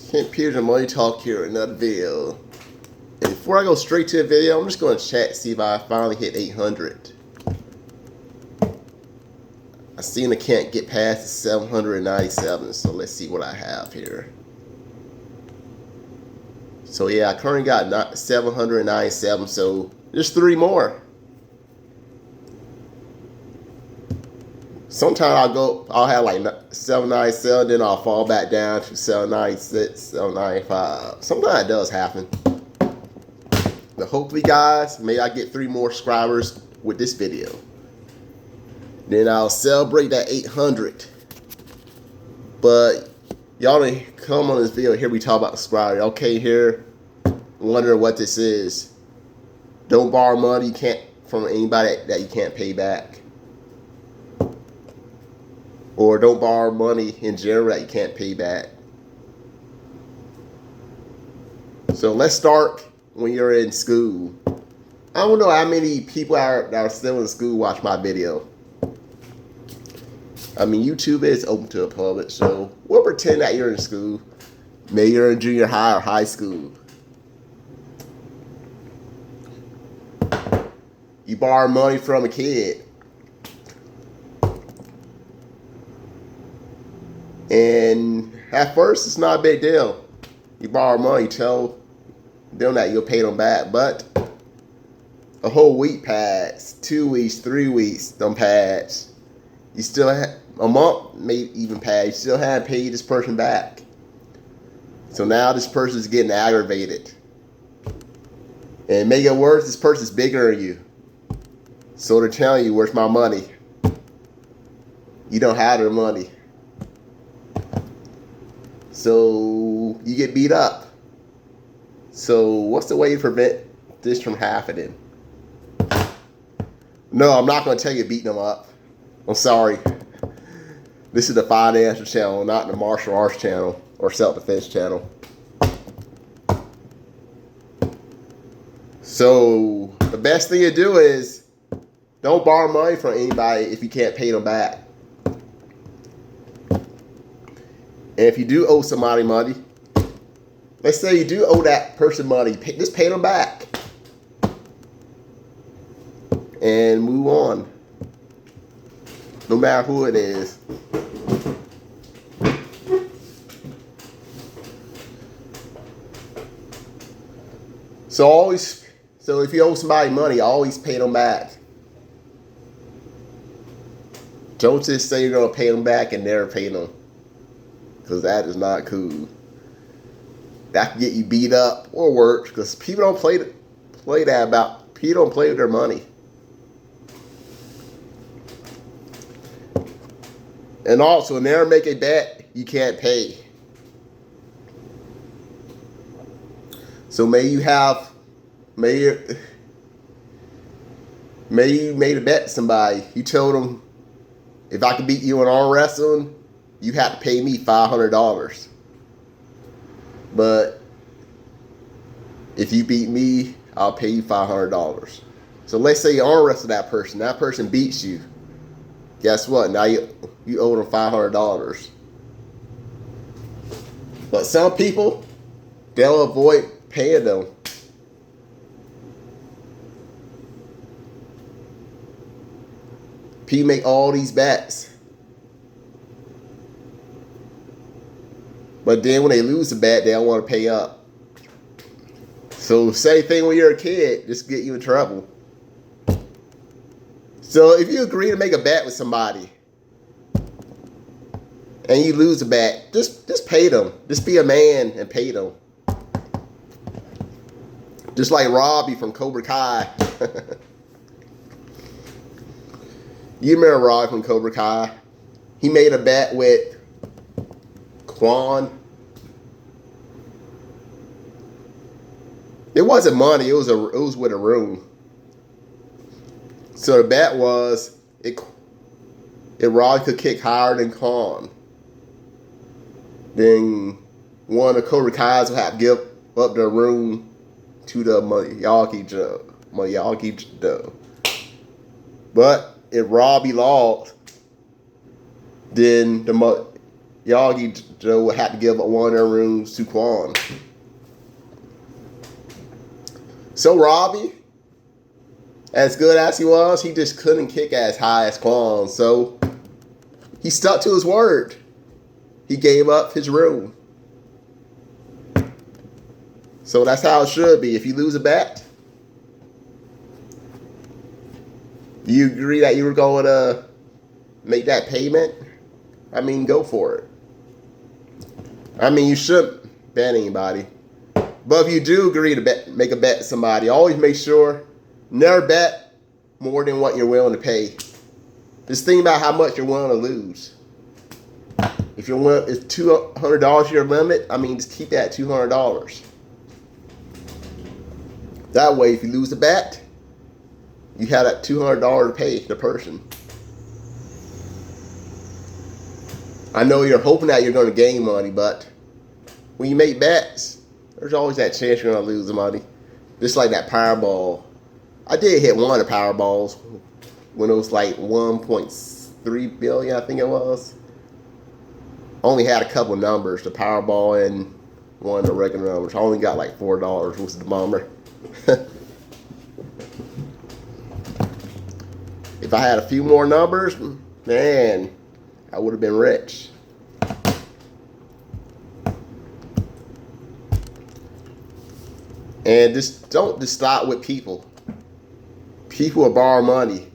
Kent Peters and Money Talk here in another video. And before I go straight to the video, I'm just going to check to see if I finally hit 800. I seen I can't get past the 797, so let's see what I have here. So yeah, I currently got 797, so just 3 more. Sometimes I'll have like 797, then I'll fall back down to 796, 795. Sometimes it does happen. But hopefully, guys, may I get 3 more subscribers with this video. Then I'll celebrate that 800. But y'all didn't come on this video here we talk about the subscribers. Y'all came here wondering what this is. Don't borrow money from anybody that you can't pay back. Or don't borrow money in general that you can't pay back. So let's start when you're in school. I don't know how many people that are still in school watch my video. I mean, YouTube is open to the public, so we'll pretend that you're in school. Maybe you're in junior high or high school. You borrow money from a kid. And at first, it's not a big deal. You borrow money, tell them that you'll pay them back. But a whole week passed, 2 weeks, 3 weeks, them passed. You still have a month, maybe even passed. You still haven't paid this person back. So now this person's getting aggravated. And make it worse, this person's bigger than you. So they're telling you, where's my money? You don't have their money. So you get beat up. So what's the way to prevent this from happening? No, I'm not going to tell you beating them up. I'm sorry. This is the financial channel, not the martial arts channel or self-defense channel. So the best thing to do is don't borrow money from anybody if you can't pay them back. And if you do owe somebody money, let's say you do owe that person money, just pay them back. And move on. No matter who it is. So if you owe somebody money, always pay them back. Don't just say you're going to pay them back and never pay them. Because that is not cool. That can get you beat up or worse. Because people don't play that about. People don't play with their money. And also, never make a bet you can't pay. So maybe you made a bet to somebody. You told them, if I could beat you in arm wrestling, you have to pay me $500. But if you beat me, I'll pay you $500. So let's say you arm wrestle that person. That person beats you. Guess what? Now you owe them $500. But some people, they'll avoid paying them. People make all these bets. But then when they lose the bet, they don't want to pay up. So same thing when you're a kid, just get you in trouble. So if you agree to make a bet with somebody and you lose a bet, just pay them. Just be a man and pay them. Just like Robbie from Cobra Kai. You remember Robbie from Cobra Kai? He made a bet with Quan. It wasn't money. It was with a room. So the bet was if Robbie could kick higher than Quan, then one of the Cobra Kai's would have to give up their room to the Miyagi Do. But if Robbie lost, then the y'all would have to give up one of their rooms to Quan. So Robbie, as good as he was, he just couldn't kick as high as Quan. So he stuck to his word. He gave up his room. So that's how it should be. If you lose a bet, you agree that you were going to make that payment, I mean, go for it. I mean, you shouldn't bet anybody. But if you do agree to make a bet with somebody, always make sure, never bet more than what you're willing to pay. Just think about how much you're willing to lose. If $200 your limit, I mean, just keep that $200. That way, if you lose the bet, you have that $200 to pay the person. I know you're hoping that you're going to gain money, but when you make bets, there's always that chance you're going to lose the money. Just like that Powerball. I did hit one of the Powerballs when it was like 1.3 billion, I think it was. Only had a couple numbers, the Powerball and one of the regular numbers. I only got like $4, which was the bummer. If I had a few more numbers, man, I would have been rich. And just don't just stop with people. People will borrow money.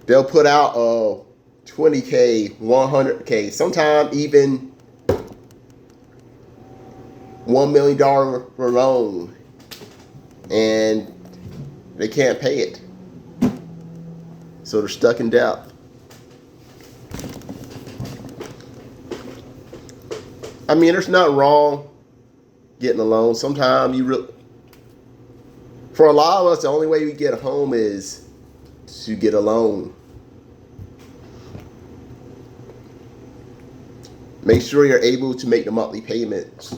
They'll put out $20K, $100K, sometimes even $1 million loan, and they can't pay it. So they're stuck in debt. I mean, there's nothing wrong getting a loan. Sometimes for a lot of us, the only way we get a home is to get a loan. Make sure you're able to make the monthly payments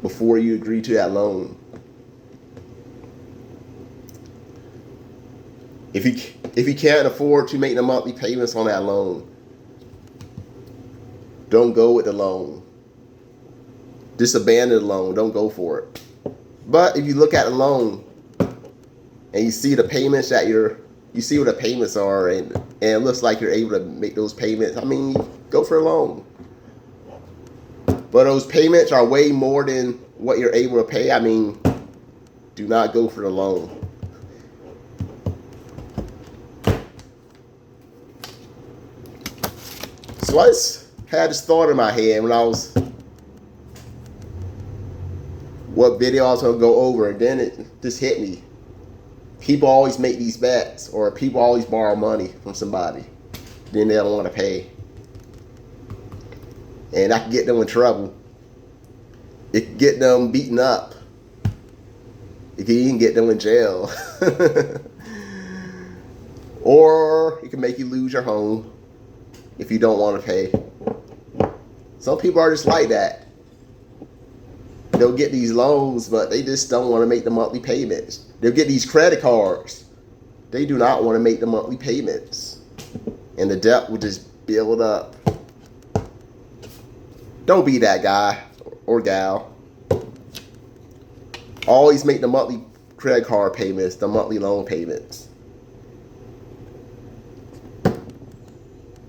before you agree to that loan. If you can't afford to make the monthly payments on that loan, don't go with the loan. Just abandon the loan. Don't go for it. But if you look at the loan and you see the payments you see what the payments are, and it looks like you're able to make those payments, I mean, go for a loan. But those payments are way more than what you're able to pay. I mean, do not go for the loan. So I just had this thought in my head when I was, what video I was going to go over, and then it just hit me. People always make these bets, or people always borrow money from somebody. Then they don't want to pay. And that can get them in trouble. It can get them beaten up. It can even get them in jail. Or it can make you lose your home if you don't want to pay. Some people are just like that. They'll get these loans, but they just don't want to make the monthly payments. They'll get these credit cards. They do not want to make the monthly payments. And the debt will just build up. Don't be that guy or gal. Always make the monthly credit card payments, the monthly loan payments.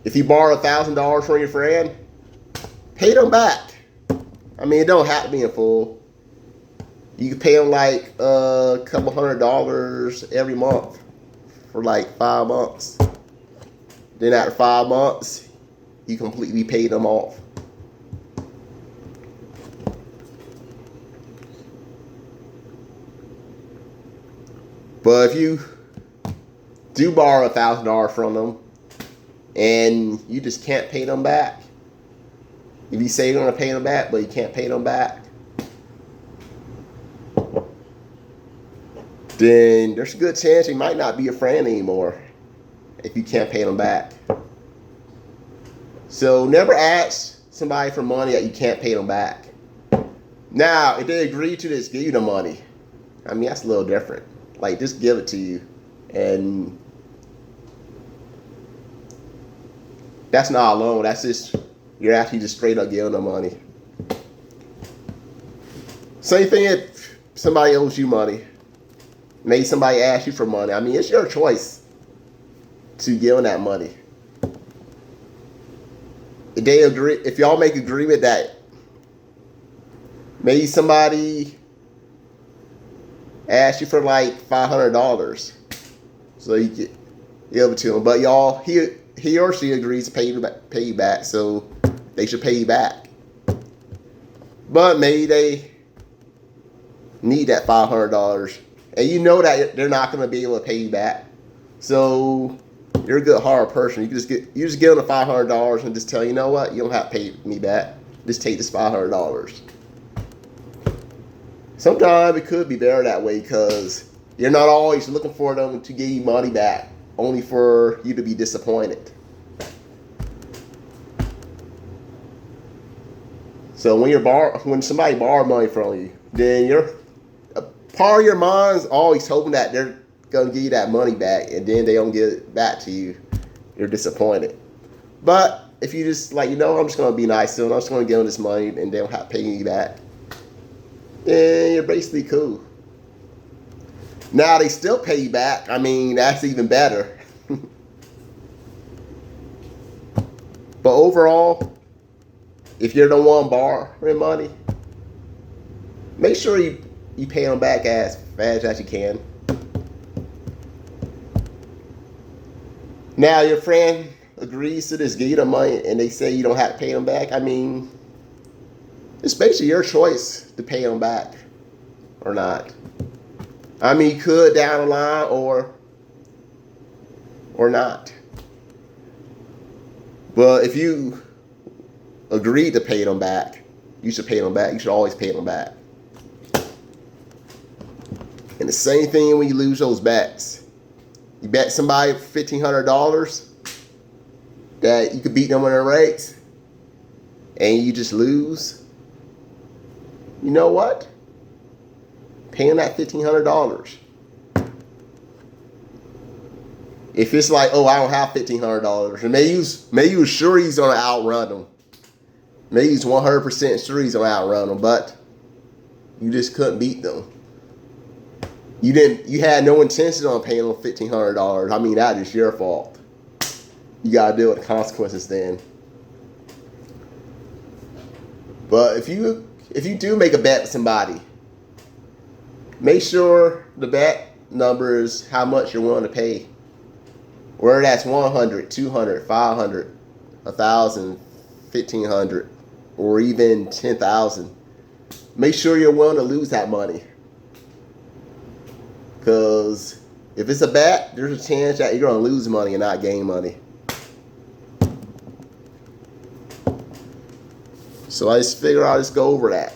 If you borrow $1,000 from your friend, pay them back. I mean, it don't have to be in full. You can pay them like a couple $100 every month for like 5 months. Then after 5 months, you completely pay them off. But if you do borrow $1,000 from them and you just can't pay them back, if you say you're going to pay them back, but you can't pay them back, then there's a good chance you might not be a friend anymore if you can't pay them back. So never ask somebody for money that you can't pay them back. Now, if they agree to this, give you the money. I mean, that's a little different. Like, just give it to you. And that's not a loan. That's just You're actually just straight up giving them money. Same thing if somebody owes you money. Maybe somebody asks you for money. I mean, it's your choice to give them that money. If they agree, if y'all make agreement that maybe somebody asks you for like $500, so you get give it to them, but y'all he or she agrees to pay you back, so they should pay you back. But maybe they need that $500, and you know that they're not going to be able to pay you back. So you're a good hard person. You just give them the $500 and just tell you know what, you don't have to pay me back. Just take this $500. Sometimes it could be better that way because you're not always looking for them to give you money back, only for you to be disappointed. So when somebody borrows money from you, then part of your mind's always hoping that they're gonna give you that money back, and then they don't give it back to you. You're disappointed. But if you just I'm just gonna be nice to them, I'm just gonna give them this money, and they don't have to pay you back, then you're basically cool. Now they still pay you back. I mean, that's even better. But overall, if you're the one borrowing money, make sure you pay them back as fast as you can. Now your friend agrees to this, give you the money, and they say you don't have to pay them back. I mean, it's basically your choice to pay them back or not. I mean, you could down the line or not. But if you agreed to pay them back, you should pay them back. You should always pay them back. And the same thing when you lose those bets. You bet somebody $1,500 that you could beat them in a race, and you just lose. You know what? Pay them that $1,500. If it's like, oh, I don't have $1,500, and maybe you was sure he's gonna outrun them. Maybe he's 100% sure he's gonna outrun them, but you just couldn't beat them. You had no intention on paying them $1,500. I mean, that is your fault. You gotta deal with the consequences then. But if you do make a bet with somebody, make sure the bet number is how much you're willing to pay. Whether that's 100, 200, 500, 1,000, 1,500, or even 10,000. Make sure you're willing to lose that money. Because if it's a bet, there's a chance that you're going to lose money and not gain money. So I just figure I'll just go over that.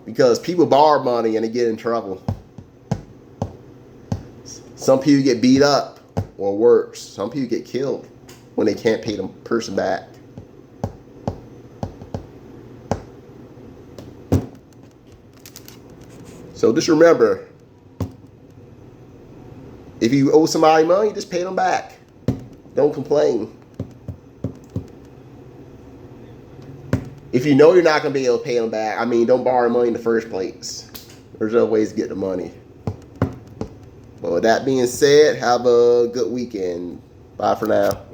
Because people borrow money and they get in trouble. Some people get beat up, or worse, some people get killed when they can't pay the person back. So just remember, if you owe somebody money, just pay them back. Don't complain. If you know you're not going to be able to pay them back, I mean, don't borrow money in the first place. There's other ways to get the money. But with that being said, have a good weekend. Bye for now.